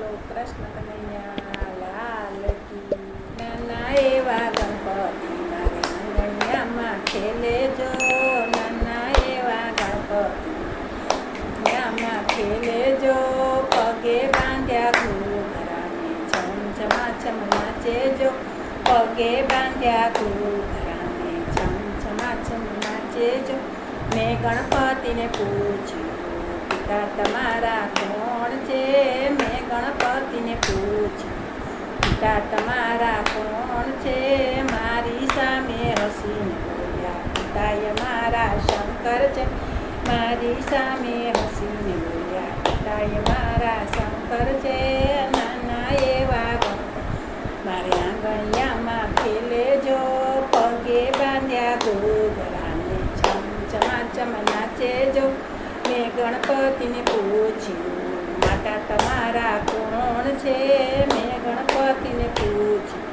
કૃષ્ણ કનૈયા લાલ કી નાના એવા ગણપતિ મારે આંગણિયામાં ખેલે જો નાના એવા ગણપતિ આંગણિયામાં ખેલે જો પગે બાંધ્યા ઘૂઘરાને છમ નાચે જો પગે બાંધ્યા ઘૂઘરાને છમ નાચે જો મેં ગણપતિને પૂછ્યું પિતા તમારા કોણ છે? મેં ગણપતિને પૂછ્યું પિતા તમારા કોણ છે? મારી સામે હસીને બોલ્યા પિતાએ મારા શંકર છે. મારી સામે હસીને બોલ્યા પિતાએ મારા શંકર છે. નાના એવા મારે આંગણિયામાં ખેલે જો પગે બાંધ્યા ઘૂઘરાને છમ નાચે જો મેં ગણપતિને પૂછ્યું માતા તમારા કોણ છે? મેં ગણપતિને પૂછ્યું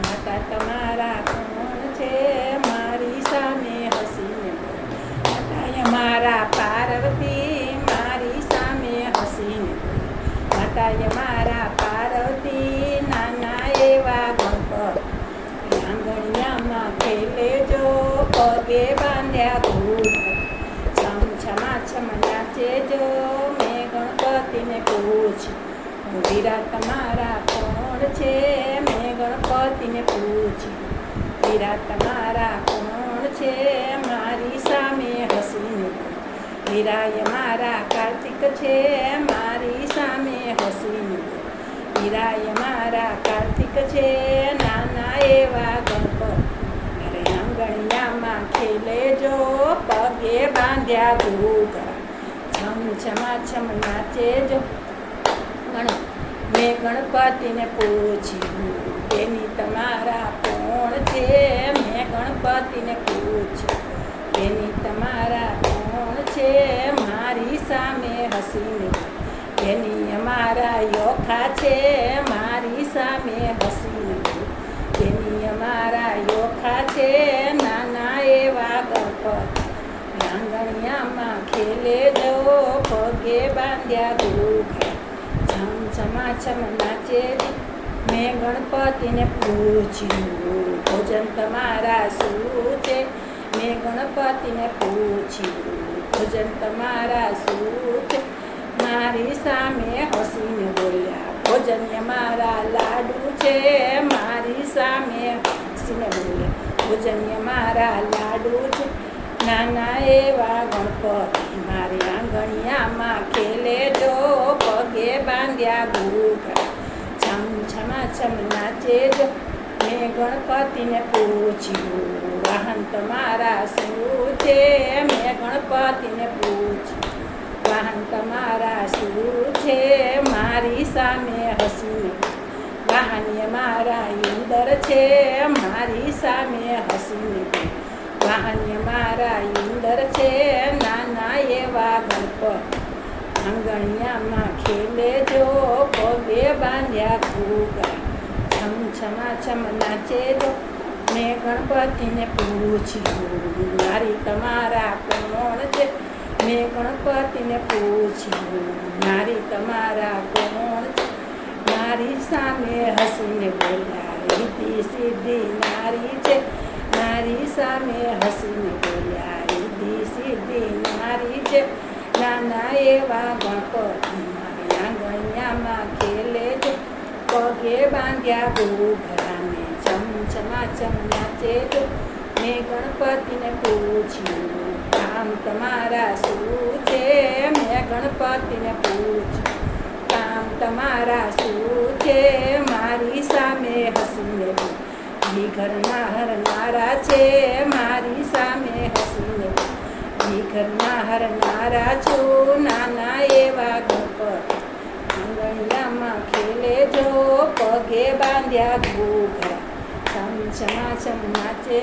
માતા તમારા કોણ છે? મારી સામે હસીને માતાએ મારા પાર્વતી. મારી સામે હસીને માતાએ મારા પાર્વતી. નાના એવા ગણપતિ આંગણિયામાં ખેલે જો પગે બાંધ્યા ઘૂઘરા છમ નાચે જો મેં ગણપતિને પૂછ્યું વીરા તમારા કોણ છે? મેં ગણપતિને પૂછ્યું વીરા તમારા કોણ છે? મારી સામે હસીને વીરાએ મારા કાર્તિક છે. મારી સામે હસીને વીરાએ મારા કાર્તિક છે. નાના એવા ગણપતિ અરે આંગણિયામાં ખેલે જો પગે બાંધ્યા ઘૂઘરા છમ નાચે જો મેં ગણપતિને પૂછ્યું બેની તમારા કોણ છે? મેં ગણપતિને પૂછ્યું બેની તમારા કોણ છે? મારી સામે હસીને બેની અમારા યોખા છે. મારી સામે હસીને બેની અમારા યોખા છે. નાના એવા ગણપતિ આંગણિયામાં ખેલે જો પગે બાંધ્યા ઘૂઘરા છમ નાચે મેં ગણપતિને પૂછ્યું ભોજન તમારા શું છે? મેં ગણપતિને પૂછ્યું ભોજન તમારા શું છે? મારી સામે હસીને બોલ્યા ભોજન મારા લાડુ છે. મારી સામે હસીને બોલ્યા ભોજન મારા લાડુ છે. નાના એવા ગણપતિ મારી આંગણિયામાં ખેલે જો પગે બાંધ્યા ઘૂઘરા છમ નાચે જો મેં ગણપતિને પૂછ્યું વાહન તમારા શું છે? મેં ગણપતિને પૂછ્યું વાહન તમારા શું છે? મારી સામે હસીને વાહન મારા ઇંદર છે. મારી સામે હસીને વાહન મારા ઇંદર છે. નાના એવા ગણપતિ આંગણિયામાં ખેલે જો પગે બાંધ્યા ઘૂઘરા છમ નાચે જો મેં ગણપતિને પૂછ્યું મારી તમારા કોણ છે? મેં ગણપતિને પૂછ્યું મારી તમારા કોણ છે? મારી સામે હસીને બોલ્યા રીતિ સીધી નારી છે. મારી સામે હસીને બોલ્યા રીતિ સીધી નારી છે. નાના એવા ગણપતિ મારી આંગણિયામાં ખેલે જો પગે બાંધ્યા ઘૂઘરાને છમ નાચે જો મેં ગણપતિને પૂછ્યું કામ તમારા શું છે? મેં ગણપતિને પૂછ્યું કામ તમારા શું છે? મારી સામે હસીને ઘરના હરનારા છે. મારી સામે હસીને ઘરના હરનારા છું. નાના એવા ગણપતિ આંગણિયામાં ખેલે જો પગે બાંધ્યા ઘૂઘરા છમ નાચે